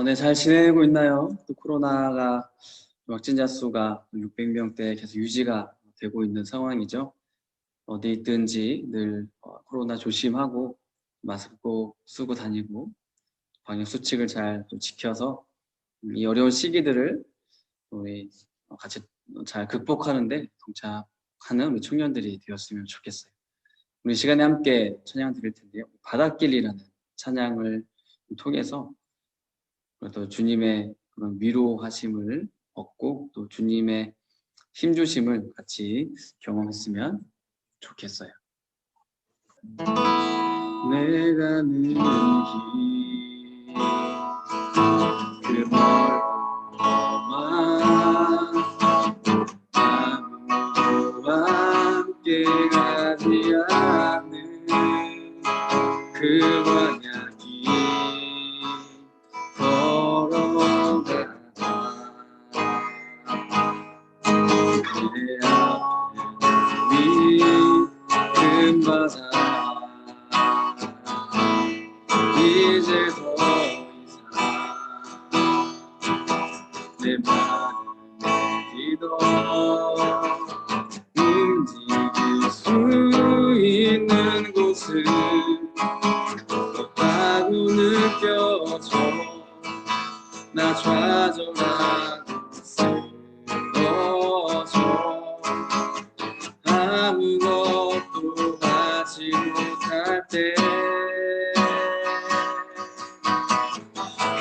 네, 잘 지내고 있나요? 또 코로나가 확진자 수가 600명대 계속 유지가 되고 있는 상황이죠. 어디 있든지 늘 코로나 조심하고 마스크 꼭 쓰고 다니고 방역 수칙을 잘 또 지켜서 이 어려운 시기들을 우리 같이 잘 극복하는데 동참하는 우리 청년들이 되었으면 좋겠어요. 우리 시간에 함께 찬양 드릴 텐데요. 바닷길이라는 찬양을 통해서 또 주님의 그런 위로하심을 얻고 또 주님의 힘주심을 같이 경험했으면 좋겠어요. 내가 느는 길그 멀고만 아무도 함께 가지 않는 그 광야길 걸어가다 내 앞에 큰 바다 이제 더 이상 내 마음의 기도 움직일 수 있는 곳은 없다고 느껴져. 나 좌절하고 쓰러져 아무것도 하지 못할 때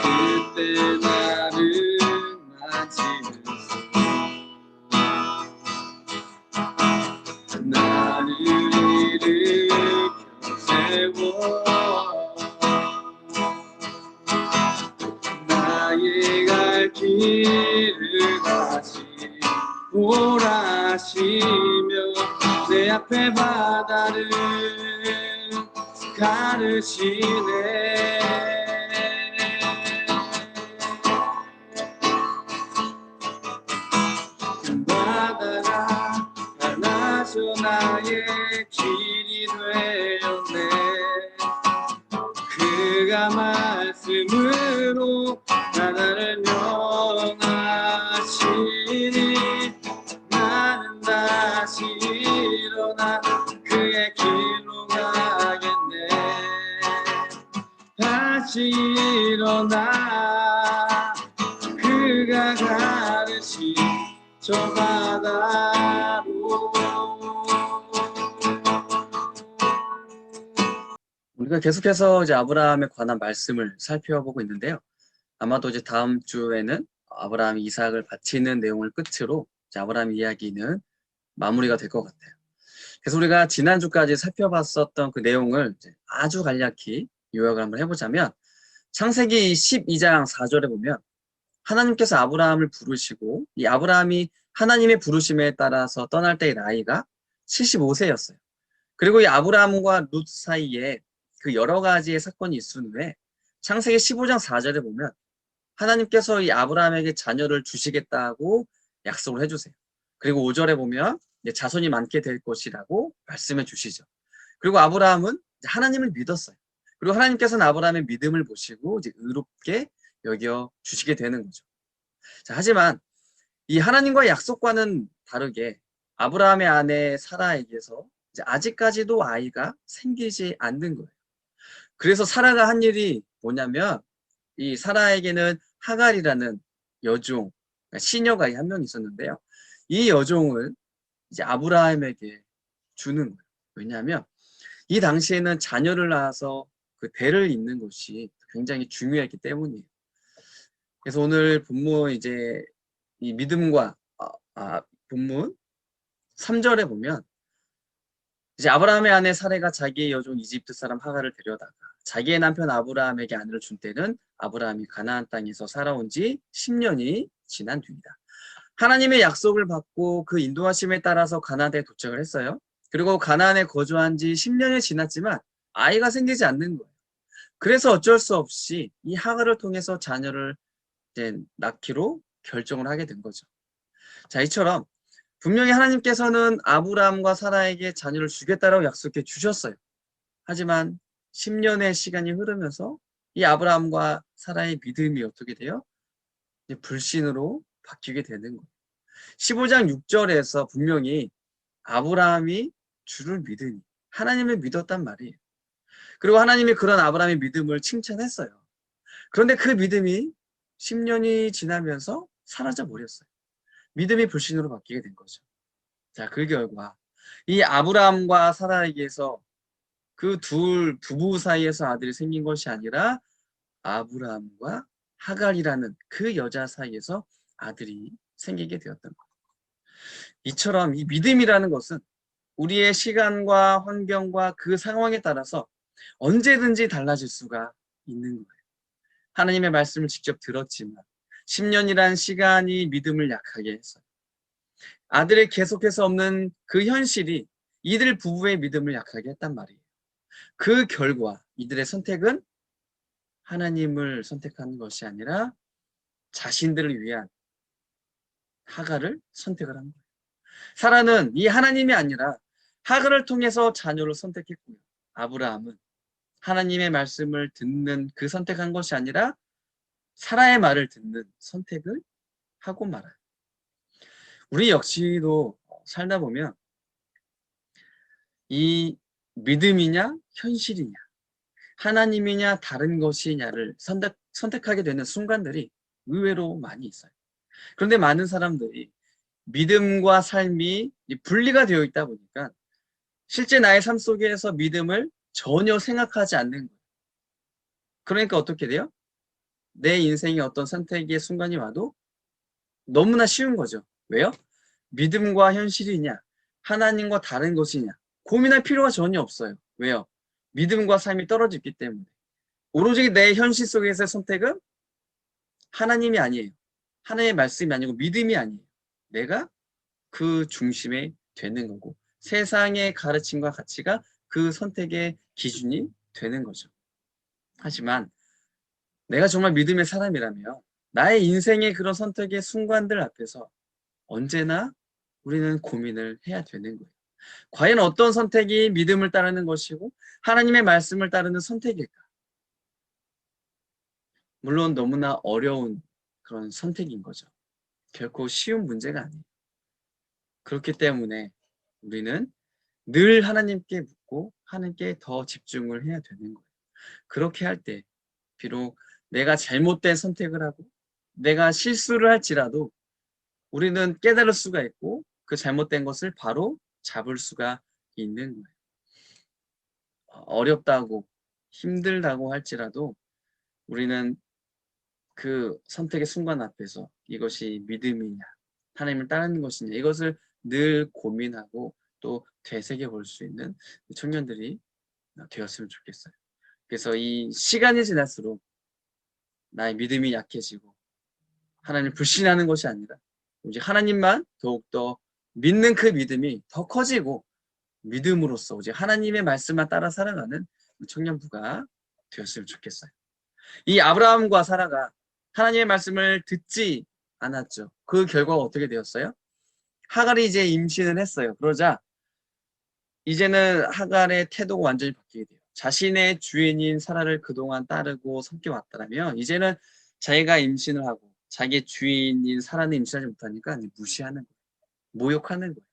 그때 나를 만지는 손 나를 일으켜 세워 나의 갈 길을 다시 오라시며 내 앞에 바다를 가르치네. 바다가 갈라져 나의 길이 되었네. 그가 말씀으로 나를 명하시니 나는 다시 일어나 그의 길로 가겠네. 다시 일어나 그가 가르친 저 바다로. 우리가 계속해서 이제 아브라함에 관한 말씀을 살펴보고 있는데요. 아마도 이제 다음 주에는 아브라함이 이삭을 바치는 내용을 끝으로 이제 아브라함 이야기는 마무리가 될 것 같아요. 그래서 우리가 지난주까지 살펴봤었던 그 내용을 이제 아주 간략히 요약을 한번 해보자면 창세기 12장 4절에 보면 하나님께서 아브라함을 부르시고 이 아브라함이 하나님의 부르심에 따라서 떠날 때의 나이가 75세였어요. 그리고 이 아브라함과 룻 사이에 그 여러 가지의 사건이 있은 후에 창세기 15장 4절에 보면 하나님께서 이 아브라함에게 자녀를 주시겠다고 약속을 해주세요. 그리고 5절에 보면 이제 자손이 많게 될 것이라고 말씀해 주시죠. 그리고 아브라함은 하나님을 믿었어요. 그리고 하나님께서는 아브라함의 믿음을 보시고 이제 의롭게 여겨 주시게 되는 거죠. 자, 하지만 이 하나님과의 약속과는 다르게 아브라함의 아내 사라에게서 이제 아직까지도 아이가 생기지 않는 거예요. 그래서 사라가 한 일이 뭐냐면 이 사라에게는 하갈이라는 여종, 시녀가 한 명 있었는데요. 이 여종을 이제 아브라함에게 주는 거예요. 왜냐하면 이 당시에는 자녀를 낳아서 그 대를 잇는 것이 굉장히 중요했기 때문이에요. 그래서 오늘 본문 이제 이 믿음과 본문 3절에 보면 이제 아브라함의 아내 사레가 자기의 여종 이집트 사람 하갈을 데려다가 자기의 남편 아브라함에게 아내를 준 때는 아브라함이 가나안 땅에서 살아온 지 10년이 지난 뒤이다. 하나님의 약속을 받고 그 인도하심에 따라서 가나안에 도착을 했어요. 그리고 가나안에 거주한 지 10년이 지났지만 아이가 생기지 않는 거예요. 그래서 어쩔 수 없이 이 하갈을 통해서 자녀를 이제 낳기로 결정을 하게 된 거죠. 자, 이처럼 분명히 하나님께서는 아브라함과 사라에게 자녀를 주겠다라고 약속해 주셨어요. 하지만 10년의 시간이 흐르면서 이 아브라함과 사라의 믿음이 어떻게 돼요? 이제 불신으로 바뀌게 되는 거예요. 15장 6절에서 분명히 아브라함이 주를 믿으니 하나님을 믿었단 말이에요. 그리고 하나님이 그런 아브라함의 믿음을 칭찬했어요. 그런데 그 믿음이 10년이 지나면서 사라져 버렸어요. 믿음이 불신으로 바뀌게 된 거죠. 자, 그 결과 이 아브라함과 사라에게서 그 둘 부부 사이에서 아들이 생긴 것이 아니라 아브라함과 하갈이라는 그 여자 사이에서 아들이 생기게 되었던 거예요. 이처럼 이 믿음이라는 것은 우리의 시간과 환경과 그 상황에 따라서 언제든지 달라질 수가 있는 거예요. 하나님의 말씀을 직접 들었지만 10년이란 시간이 믿음을 약하게 했어요. 아들이 계속해서 없는 그 현실이 이들 부부의 믿음을 약하게 했단 말이에요. 그 결과 이들의 선택은 하나님을 선택하는 것이 아니라 자신들을 위한 하갈을 선택을 한 거예요. 사라는 이 하나님이 아니라 하갈을 통해서 자녀를 선택했고요. 아브라함은 하나님의 말씀을 듣는 그 선택한 것이 아니라 사라의 말을 듣는 선택을 하고 말아요. 우리 역시도 살다 보면 이 믿음이냐 현실이냐 하나님이냐 다른 것이냐를 선택하게 되는 순간들이 의외로 많이 있어요. 그런데 많은 사람들이 믿음과 삶이 분리가 되어 있다 보니까 실제 나의 삶 속에서 믿음을 전혀 생각하지 않는 거예요. 그러니까 어떻게 돼요? 내 인생에 어떤 선택의 순간이 와도 너무나 쉬운 거죠. 왜요? 믿음과 현실이냐 하나님과 다른 것이냐 고민할 필요가 전혀 없어요. 왜요? 믿음과 삶이 떨어져 있기 때문에. 오로지 내 현실 속에서의 선택은 하나님이 아니에요. 하나님의 말씀이 아니고 믿음이 아니에요. 내가 그 중심에 되는 거고 세상의 가르침과 가치가 그 선택의 기준이 되는 거죠. 하지만 내가 정말 믿음의 사람이라면 나의 인생의 그런 선택의 순간들 앞에서 언제나 우리는 고민을 해야 되는 거예요. 과연 어떤 선택이 믿음을 따르는 것이고 하나님의 말씀을 따르는 선택일까? 물론 너무나 어려운 그런 선택인 거죠. 결코 쉬운 문제가 아니에요. 그렇기 때문에 우리는 늘 하나님께 묻고 하나님께 더 집중을 해야 되는 거예요. 그렇게 할 때 비록 내가 잘못된 선택을 하고 내가 실수를 할지라도 우리는 깨달을 수가 있고 그 잘못된 것을 바로 잡을 수가 있는 거예요. 어렵다고 힘들다고 할지라도 우리는 그 선택의 순간 앞에서 이것이 믿음이냐 하나님을 따르는 것이냐 이것을 늘 고민하고 또 되새겨 볼 수 있는 청년들이 되었으면 좋겠어요. 그래서 이 시간이 지날수록 나의 믿음이 약해지고 하나님을 불신하는 것이 아니라 이제 하나님만 더욱더 믿는 그 믿음이 더 커지고 믿음으로써 이제 하나님의 말씀만 따라 살아가는 청년부가 되었으면 좋겠어요. 이 아브라함과 사라가 하나님의 말씀을 듣지 않았죠. 그 결과가 어떻게 되었어요? 하갈이 이제 임신을 했어요. 그러자 이제는 하갈의 태도가 완전히 바뀌게 돼요. 자신의 주인인 사라를 그동안 따르고 섬겨왔다면 이제는 자기가 임신을 하고 자기의 주인인 사라는 임신하지 못하니까 무시하는 거예요. 모욕하는 거예요.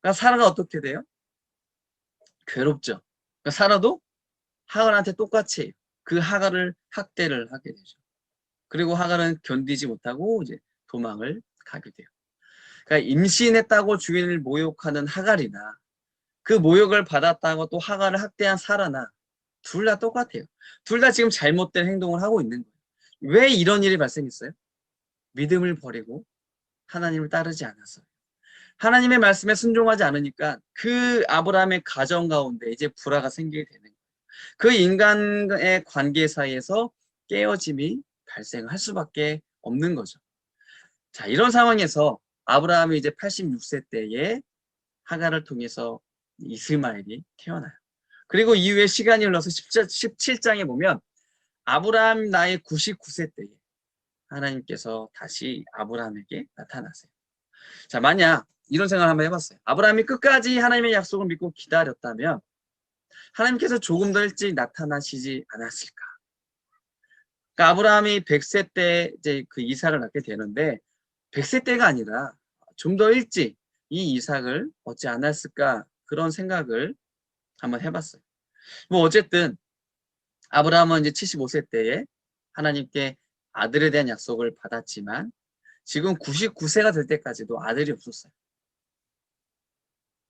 그러니까 사라가 어떻게 돼요? 괴롭죠. 그러니까 사라도 하갈한테 똑같이 그 하갈을 학대를 하게 되죠. 그리고 하갈은 견디지 못하고 이제 도망을 가게 돼요. 그러니까 임신했다고 주인을 모욕하는 하갈이나 그 모욕을 받았다고 또 하갈을 학대한 사라나 둘 다 똑같아요. 둘 다 지금 잘못된 행동을 하고 있는 거예요. 왜 이런 일이 발생했어요? 믿음을 버리고 하나님을 따르지 않았어요. 하나님의 말씀에 순종하지 않으니까 그 아브라함의 가정 가운데 이제 불화가 생기게 되는 거예요. 그 인간의 관계 사이에서 깨어짐이 발생할 수밖에 없는 거죠. 자, 이런 상황에서 아브라함이 이제 86세 때에 하갈을 통해서 이스마엘이 태어나요. 그리고 이후에 시간이 흘러서 17장에 보면 아브라함 나이 99세 때에 하나님께서 다시 아브라함에게 나타나세요. 자, 만약 이런 생각을 한번 해봤어요. 아브라함이 끝까지 하나님의 약속을 믿고 기다렸다면 하나님께서 조금 더 일찍 나타나시지 않았을까? 그러니까 아브라함이 100세 때 이제 그 이삭을 낳게 되는데 100세 때가 아니라 좀 더 일찍 이 이삭을 얻지 않았을까 그런 생각을 한번 해봤어요. 뭐 어쨌든 아브라함은 이제 75세 때에 하나님께 아들에 대한 약속을 받았지만 지금 99세가 될 때까지도 아들이 없었어요.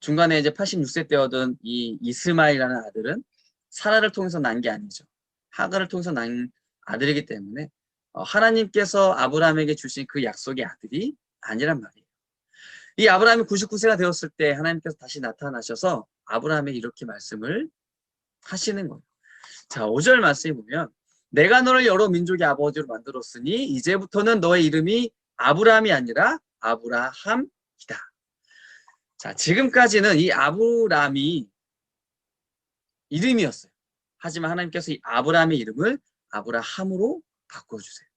중간에 이제 86세 때 얻은 이 이스마엘이라는 아들은 사라를 통해서 난 게 아니죠. 하갈을 통해서 난 아들이기 때문에 하나님께서 아브라함에게 주신 그 약속의 아들이 아니란 말이에요. 이 아브라함이 99세가 되었을 때 하나님께서 다시 나타나셔서 아브라함에게 이렇게 말씀을 하시는 거예요. 자, 5절 말씀에 보면 내가 너를 여러 민족의 아버지로 만들었으니 이제부터는 너의 이름이 아브라함이 아니라 아브라함이다. 자, 지금까지는 이 아브라함이 이름이었어요. 하지만 하나님께서 이 아브라함의 이름을 아브라함으로 바꿔주세요.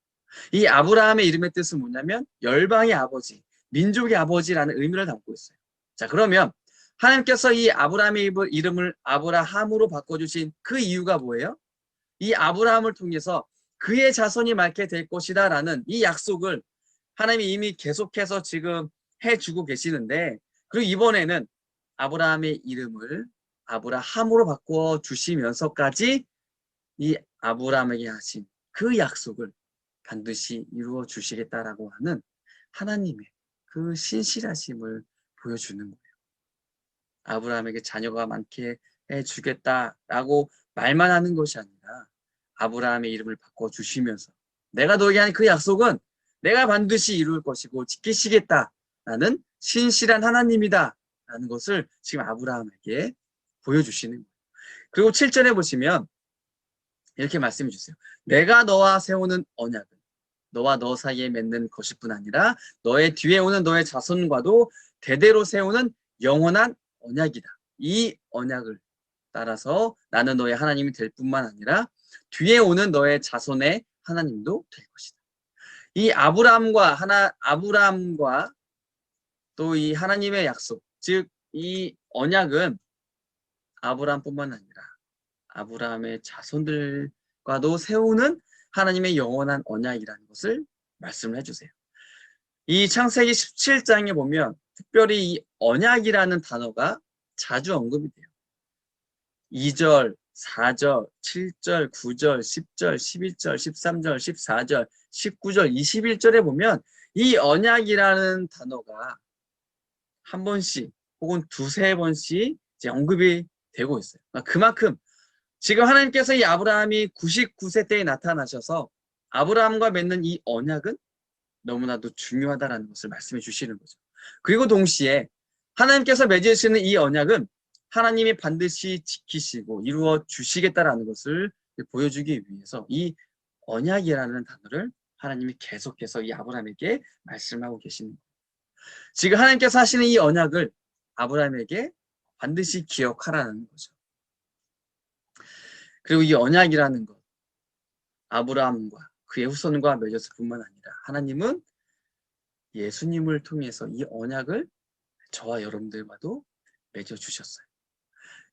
이 아브라함의 이름의 뜻은 뭐냐면 열방의 아버지, 민족의 아버지라는 의미를 담고 있어요. 자, 그러면 하나님께서 이 아브라함의 이름을 아브라함으로 바꿔주신 그 이유가 뭐예요? 이 아브라함을 통해서 그의 자손이 많게 될 것이다 라는 이 약속을 하나님이 이미 계속해서 지금 해주고 계시는데, 그리고 이번에는 아브라함의 이름을 아브라함으로 바꿔주시면서까지 이 아브라함에게 하신 그 약속을 반드시 이루어 주시겠다라고 하는 하나님의 그 신실하심을 보여주는 거예요. 아브라함에게 자녀가 많게 해주겠다라고 말만 하는 것이 아니라 아브라함의 이름을 바꿔주시면서 내가 너에게 한 그 약속은 내가 반드시 이룰 것이고 지키시겠다라는 신실한 하나님이다라는 것을 지금 아브라함에게 보여주시는 거예요. 그리고 7절에 보시면 이렇게 말씀해 주세요. 내가 너와 세우는 언약은 너와 너 사이에 맺는 것일 뿐 아니라 너의 뒤에 오는 너의 자손과도 대대로 세우는 영원한 언약이다. 이 언약을 따라서 나는 너의 하나님이 될 뿐만 아니라 뒤에 오는 너의 자손의 하나님도 될 것이다. 이 아브라함과 또 이 하나님의 약속, 즉 이 언약은 아브라함뿐만 아니라 아브라함의 자손들과도 세우는 하나님의 영원한 언약이라는 것을 말씀을 해주세요. 이 창세기 17장에 보면 특별히 이 언약이라는 단어가 자주 언급이 돼요. 2절, 4절, 7절, 9절, 10절, 11절, 13절, 14절, 19절, 21절에 보면 이 언약이라는 단어가 한 번씩 혹은 두세 번씩 이제 언급이 되고 있어요. 그만큼 지금 하나님께서 이 아브라함이 99세 때에 나타나셔서 아브라함과 맺는 이 언약은 너무나도 중요하다는 것을 말씀해 주시는 거죠. 그리고 동시에 하나님께서 맺으시는 이 언약은 하나님이 반드시 지키시고 이루어 주시겠다라는 것을 보여주기 위해서 이 언약이라는 단어를 하나님이 계속해서 이 아브라함에게 말씀하고 계시는 거예요. 지금 하나님께서 하시는 이 언약을 아브라함에게 반드시 기억하라는 거죠. 그리고 이 언약이라는 것, 아브라함과 그의 후손과 맺었을 뿐만 아니라 하나님은 예수님을 통해서 이 언약을 저와 여러분들과도 맺어주셨어요.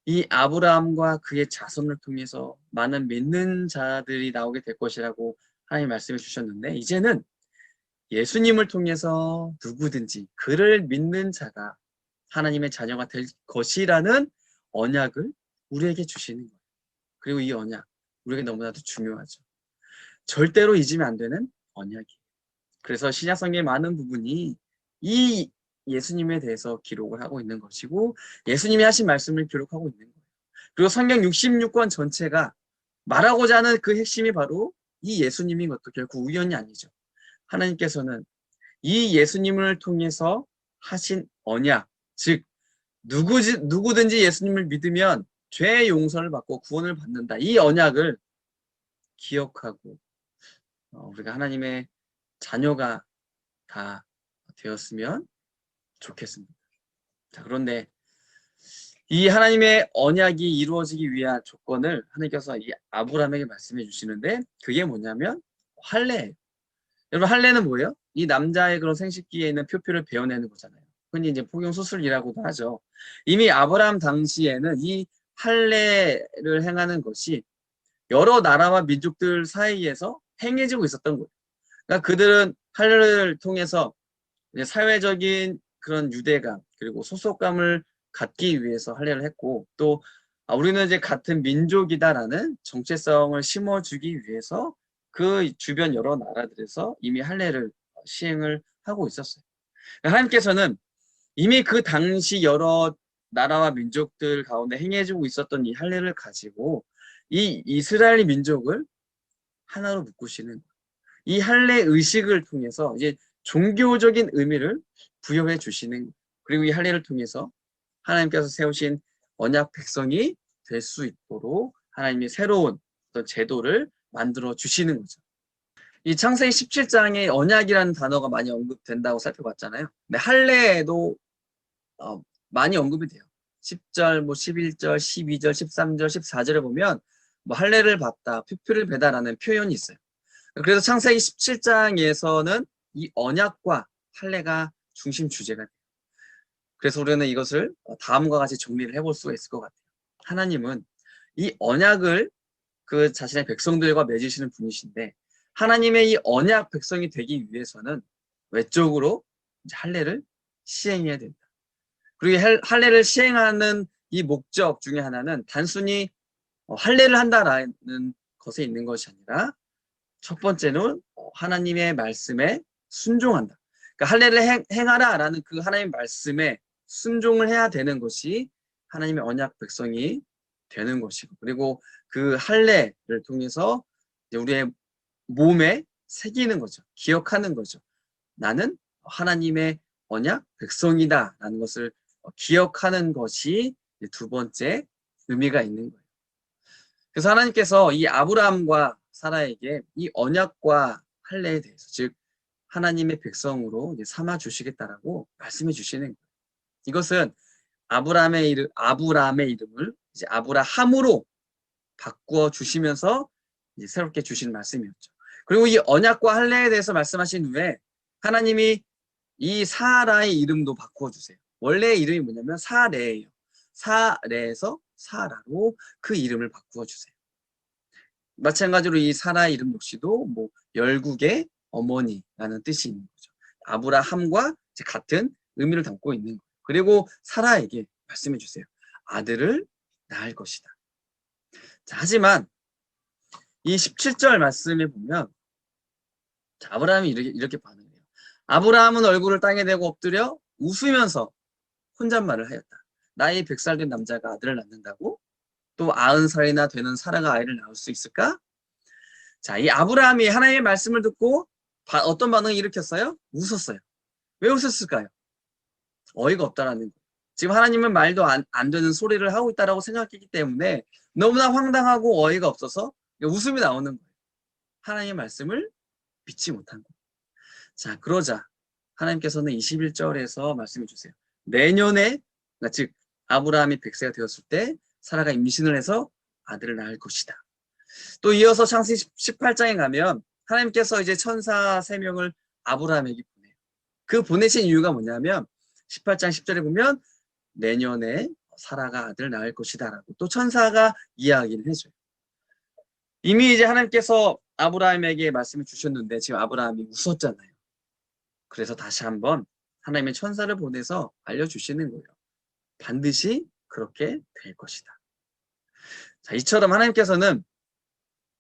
이 아브라함과 그의 자손을 통해서 많은 믿는 자들이 나오게 될 것이라고 하나님 말씀해 주셨는데, 이제는 예수님을 통해서 누구든지 그를 믿는 자가 하나님의 자녀가 될 것이라는 언약을 우리에게 주시는 거예요. 그리고 이 언약, 우리에게 너무나도 중요하죠. 절대로 잊으면 안 되는 언약이에요. 그래서 신약성경의 많은 부분이 이 예수님에 대해서 기록을 하고 있는 것이고 예수님이 하신 말씀을 기록하고 있는 거예요. 그리고 성경 66권 전체가 말하고자 하는 그 핵심이 바로 이 예수님인 것도 결국 우연이 아니죠. 하나님께서는 이 예수님을 통해서 하신 언약, 즉 누구든지 예수님을 믿으면 죄의 용서를 받고 구원을 받는다. 이 언약을 기억하고 우리가 하나님의 자녀가 다 되었으면 좋겠습니다. 자, 그런데 이 하나님의 언약이 이루어지기 위한 조건을 하나님께서 이 아브라함에게 말씀해 주시는데 그게 뭐냐면 할례예요. 여러분, 할례는 뭐예요? 이 남자의 그런 생식기에 있는 표표를 베어내는 거잖아요. 흔히 이제 포경수술이라고도 하죠. 이미 아브라함 당시에는 이 할례를 행하는 것이 여러 나라와 민족들 사이에서 행해지고 있었던 거예요. 그러니까 그들은 할례를 통해서 이제 사회적인 그런 유대감 그리고 소속감을 갖기 위해서 할례를 했고 또 우리는 이제 같은 민족이다라는 정체성을 심어주기 위해서 그 주변 여러 나라들에서 이미 할례를 시행을 하고 있었어요. 하나님께서는 이미 그 당시 여러 나라와 민족들 가운데 행해지고 있었던 이 할례를 가지고 이 이스라엘 민족을 하나로 묶으시는 이 할례 의식을 통해서 이제 종교적인 의미를 부여해 주시는 그리고 이 할례를 통해서 하나님께서 세우신 언약 백성이 될 수 있도록 하나님이 새로운 어떤 제도를 만들어 주시는 거죠. 이 창세기 17장에 언약이라는 단어가 많이 언급된다고 살펴봤잖아요. 근데 할례에도 많이 언급이 돼요. 10절, 뭐 11절, 12절, 13절, 14절에 보면 뭐 할례를 받다, 표표를 배다라는 표현이 있어요. 그래서 창세기 17장에서는 이 언약과 할례가 중심 주제가 돼요. 그래서 우리는 이것을 다음과 같이 정리를 해볼 수가 있을 것 같아요. 하나님은 이 언약을 그 자신의 백성들과 맺으시는 분이신데 하나님의 이 언약 백성이 되기 위해서는 외적으로 할례를 시행해야 된다. 그리고 할례를 시행하는 이 목적 중에 하나는 단순히 할례를 한다라는 것에 있는 것이 아니라 첫 번째는 하나님의 말씀에 순종한다. 그러니까 할례를 행하라라는 그 하나님의 말씀에 순종을 해야 되는 것이 하나님의 언약 백성이 되는 것이고 그리고 그 할례를 통해서 우리의 몸에 새기는 거죠. 기억하는 거죠. 나는 하나님의 언약 백성이다라는 것을 기억하는 것이 두 번째 의미가 있는 거예요. 그래서 하나님께서 이 아브라함과 사라에게 이 언약과 할례에 대해서 즉 하나님의 백성으로 삼아 주시겠다라고 말씀해 주시는 거예요. 이것은 아브라함의 이름을 이제 아브라함으로 바꾸어 주시면서 이제 새롭게 주신 말씀이었죠. 그리고 이 언약과 할례에 대해서 말씀하신 후에 하나님이 이 사라의 이름도 바꾸어 주세요. 원래의 이름이 뭐냐면 사레예요. 사레에서 사라로 그 이름을 바꾸어 주세요. 마찬가지로 이 사라의 이름 역시도 뭐 열국의 어머니라는 뜻이 있는 거죠. 아브라함과 같은 의미를 담고 있는 거예요. 그리고 사라에게 말씀해 주세요. 아들을 낳을 것이다. 자, 하지만 이 17절 말씀에 보면 아브라함이 이렇게 반응해요. 아브라함은 얼굴을 땅에 대고 엎드려 웃으면서 혼잣말을 하였다. 나이 100살 된 남자가 아들을 낳는다고? 또 90살이나 되는 사라가 아이를 낳을 수 있을까? 자, 이 아브라함이 하나님의 말씀을 듣고 어떤 반응을 일으켰어요? 웃었어요. 왜 웃었을까요? 어이가 없다라는 거예요. 지금 하나님은 말도 안 되는 소리를 하고 있다라고 생각했기 때문에 너무나 황당하고 어이가 없어서 웃음이 나오는 거예요. 하나님의 말씀을 믿지 못한 거예요. 자, 그러자 하나님께서는 21절에서 말씀해 주세요. 내년에, 즉 아브라함이 100세가 되었을 때 사라가 임신을 해서 아들을 낳을 것이다. 또 이어서 창세기 18장에 가면 하나님께서 이제 천사 3명을 아브라함에게 보내요. 그 보내신 이유가 뭐냐면 18장 10절에 보면 내년에 사라가 아들을 낳을 것이다라고 또 천사가 이야기를 해줘요. 이미 이제 하나님께서 아브라함에게 말씀을 주셨는데 지금 아브라함이 웃었잖아요. 그래서 다시 한번 하나님의 천사를 보내서 알려주시는 거예요. 반드시 그렇게 될 것이다. 자, 이처럼 하나님께서는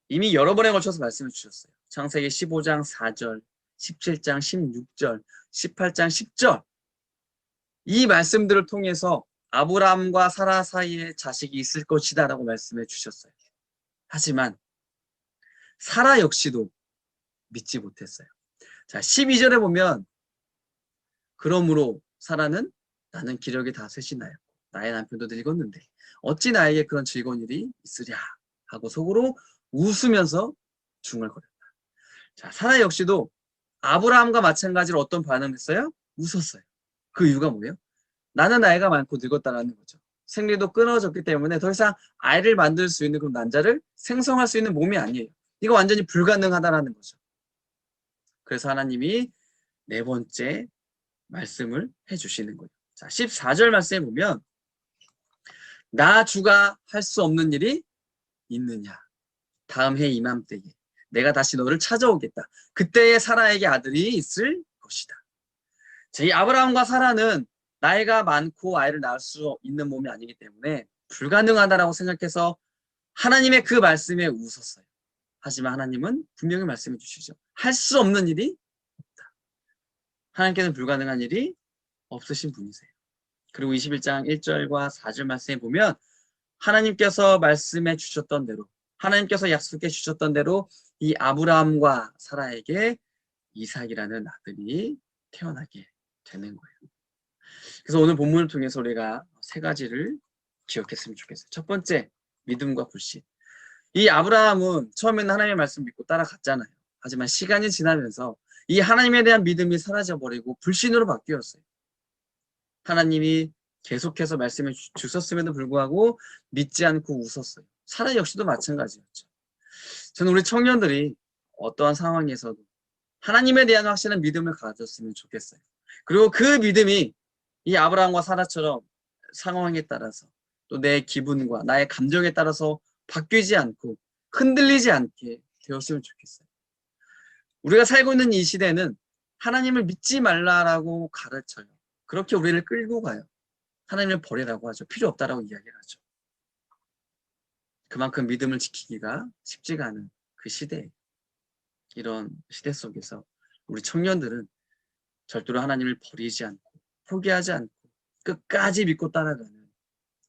이미 여러 번에 걸쳐서 말씀을 주셨어요. 창세기 15장 4절, 17장 16절, 18장 10절 이 말씀들을 통해서 아브라함과 사라 사이에 자식이 있을 것이다 라고 말씀해 주셨어요. 하지만 사라 역시도 믿지 못했어요. 자, 12절에 보면 그러므로 사라는 나는 기력이 다 쇠신하였고 나의 남편도 늙었는데 어찌 나에게 그런 즐거운 일이 있으랴 하고 속으로 웃으면서 중얼거렸다. 자, 사라 역시도 아브라함과 마찬가지로 어떤 반응을 했어요? 웃었어요. 그 이유가 뭐예요? 나는 나이가 많고 늙었다라는 거죠. 생리도 끊어졌기 때문에 더 이상 아이를 만들 수 있는 그런 난자를 생성할 수 있는 몸이 아니에요. 이거 완전히 불가능하다라는 거죠. 그래서 하나님이 네 번째 말씀을 해주시는 거예요. 자, 14절 말씀에 보면 나 주가 할 수 없는 일이 있느냐. 다음 해 이맘때에 내가 다시 너를 찾아오겠다. 그때에 사라에게 아들이 있을 것이다. 이 아브라함과 사라는 나이가 많고 아이를 낳을 수 있는 몸이 아니기 때문에 불가능하다라고 생각해서 하나님의 그 말씀에 웃었어요. 하지만 하나님은 분명히 말씀해 주시죠. 할 수 없는 일이 없다. 하나님께는 불가능한 일이 없으신 분이세요. 그리고 21장 1절과 4절 말씀에 보면 하나님께서 말씀해 주셨던 대로, 하나님께서 약속해 주셨던 대로 이 아브라함과 사라에게 이삭이라는 아들이 태어나게 되는 거예요. 그래서 오늘 본문을 통해서 우리가 세 가지를 기억했으면 좋겠어요. 첫 번째, 믿음과 불신. 이 아브라함은 처음에는 하나님의 말씀 믿고 따라갔잖아요. 하지만 시간이 지나면서 이 하나님에 대한 믿음이 사라져버리고 불신으로 바뀌었어요. 하나님이 계속해서 말씀해 주셨음에도 불구하고 믿지 않고 웃었어요. 사라 역시도 마찬가지였죠. 저는 우리 청년들이 어떠한 상황에서도 하나님에 대한 확실한 믿음을 가졌으면 좋겠어요. 그리고 그 믿음이 이 아브라함과 사라처럼 상황에 따라서 또 내 기분과 나의 감정에 따라서 바뀌지 않고 흔들리지 않게 되었으면 좋겠어요. 우리가 살고 있는 이 시대는 하나님을 믿지 말라라고 가르쳐요. 그렇게 우리를 끌고 가요. 하나님을 버리라고 하죠. 필요 없다라고 이야기를 하죠. 그만큼 믿음을 지키기가 쉽지가 않은 그 시대에, 이런 시대 속에서 우리 청년들은 절대로 하나님을 버리지 않고 포기하지 않고 끝까지 믿고 따라가는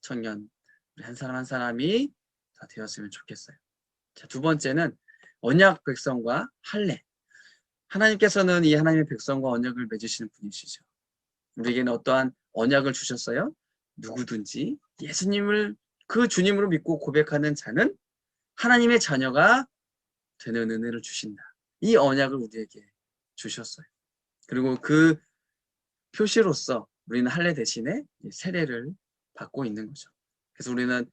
청년 우리 한 사람 한 사람이 다 되었으면 좋겠어요. 자, 두 번째는 언약 백성과 할례. 하나님께서는 이 하나님의 백성과 언약을 맺으시는 분이시죠. 우리에게는 어떠한 언약을 주셨어요? 누구든지 예수님을 그 주님으로 믿고 고백하는 자는 하나님의 자녀가 되는 은혜를 주신다. 이 언약을 우리에게 주셨어요. 그리고 그 표시로서 우리는 할례 대신에 세례를 받고 있는 거죠. 그래서 우리는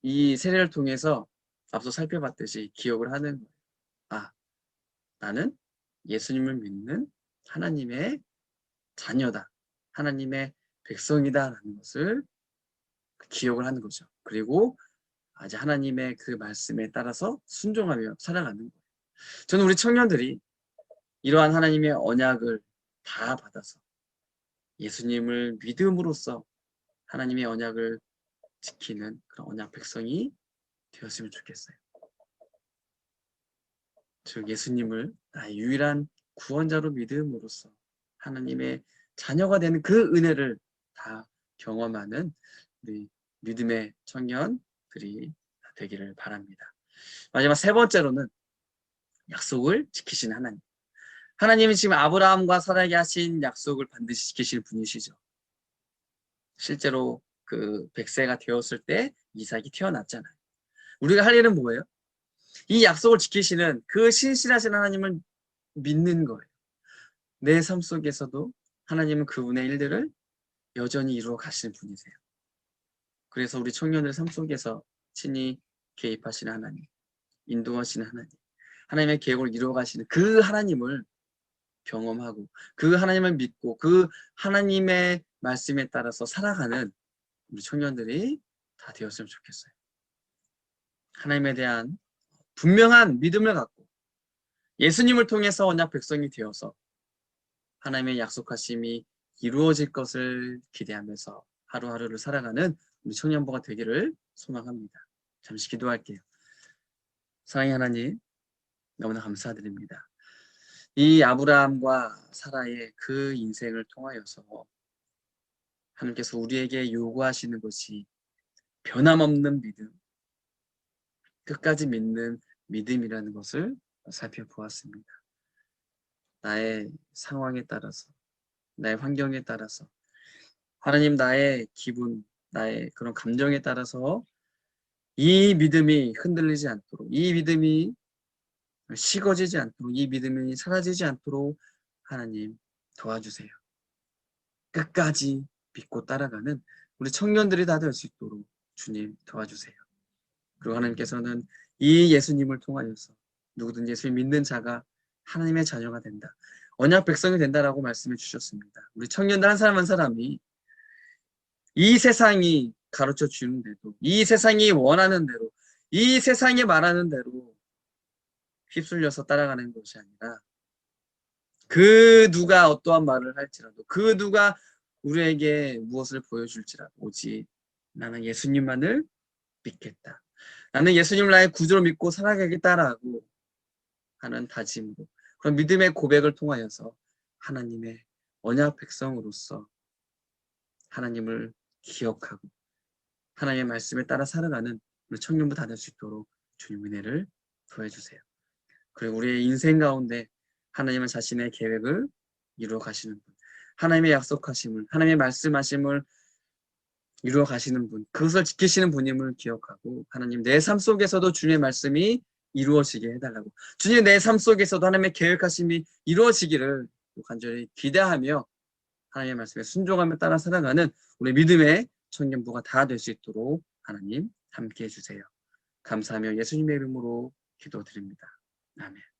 이 세례를 통해서 앞서 살펴봤듯이 기억을 하는 거예요. 아, 나는 예수님을 믿는 하나님의 자녀다. 하나님의 백성이다라는 것을 기억을 하는 거죠. 그리고 아직 하나님의 그 말씀에 따라서 순종하며 살아가는 거예요. 저는 우리 청년들이 이러한 하나님의 언약을 다 받아서 예수님을 믿음으로써 하나님의 언약을 지키는 그런 언약 백성이 되었으면 좋겠어요. 즉 예수님을 나의 유일한 구원자로 믿음으로써 하나님의 자녀가 되는 그 은혜를 다 경험하는 우리 믿음의 청년들이 되기를 바랍니다. 마지막 세 번째로는 약속을 지키신 하나님. 하나님이 지금 아브라함과 사라에게 하신 약속을 반드시 지키실 분이시죠. 실제로 그 100세가 되었을 때 이삭이 태어났잖아요. 우리가 할 일은 뭐예요? 이 약속을 지키시는 그 신실하신 하나님을 믿는 거예요. 내 삶 속에서도 하나님은 그분의 일들을 여전히 이루어 가시는 분이세요. 그래서 우리 청년들 삶 속에서 친히 개입하시는 하나님, 인도하시는 하나님, 하나님의 계획을 이루어 가시는 그 하나님을 경험하고 그 하나님을 믿고 그 하나님의 말씀에 따라서 살아가는 우리 청년들이 다 되었으면 좋겠어요. 하나님에 대한 분명한 믿음을 갖고 예수님을 통해서 언약 백성이 되어서 하나님의 약속하심이 이루어질 것을 기대하면서 하루하루를 살아가는 우리 청년부가 되기를 소망합니다. 잠시 기도할게요. 사랑의 하나님, 너무나 감사드립니다. 이 아브라함과 사라의 그 인생을 통하여서 하나님께서 우리에게 요구하시는 것이 변함없는 믿음, 끝까지 믿는 믿음이라는 것을 살펴보았습니다. 나의 상황에 따라서, 나의 환경에 따라서, 하나님 나의 기분, 나의 그런 감정에 따라서 이 믿음이 흔들리지 않도록, 이 믿음이 식어지지 않도록, 이 믿음이 사라지지 않도록 하나님 도와주세요. 끝까지 믿고 따라가는 우리 청년들이 다 될 수 있도록 주님 도와주세요. 그리고 하나님께서는 이 예수님을 통하여서 누구든 예수를 믿는 자가 하나님의 자녀가 된다. 언약 백성이 된다라고 말씀해 주셨습니다. 우리 청년들 한 사람 한 사람이 이 세상이 가르쳐 주는 대로, 이 세상이 원하는 대로, 이 세상이 말하는 대로 휩쓸려서 따라가는 것이 아니라 그 누가 어떠한 말을 할지라도 그 누가 우리에게 무엇을 보여줄지라도 오직 나는 예수님만을 믿겠다. 나는 예수님을 나의 구주로 믿고 살아가겠다라고 하는 다짐으로 그런 믿음의 고백을 통하여서 하나님의 언약 백성으로서 하나님을 기억하고 하나님의 말씀에 따라 살아가는 우리 청년부 다 될 수 있도록 주님 은혜를 더해주세요. 그리고 우리의 인생 가운데 하나님은 자신의 계획을 이루어 가시는 분, 하나님의 약속하심을, 하나님의 말씀하심을 이루어 가시는 분, 그것을 지키시는 분임을 기억하고 하나님 내 삶 속에서도 주님의 말씀이 이루어지게 해달라고, 주님 내 삶 속에서도 하나님의 계획하심이 이루어지기를 간절히 기대하며 하나님의 말씀에 순종하며 따라 살아가는 우리 믿음의 청년부가 다 될 수 있도록 하나님 함께해 주세요. 감사하며 예수님의 이름으로 기도드립니다. 아멘.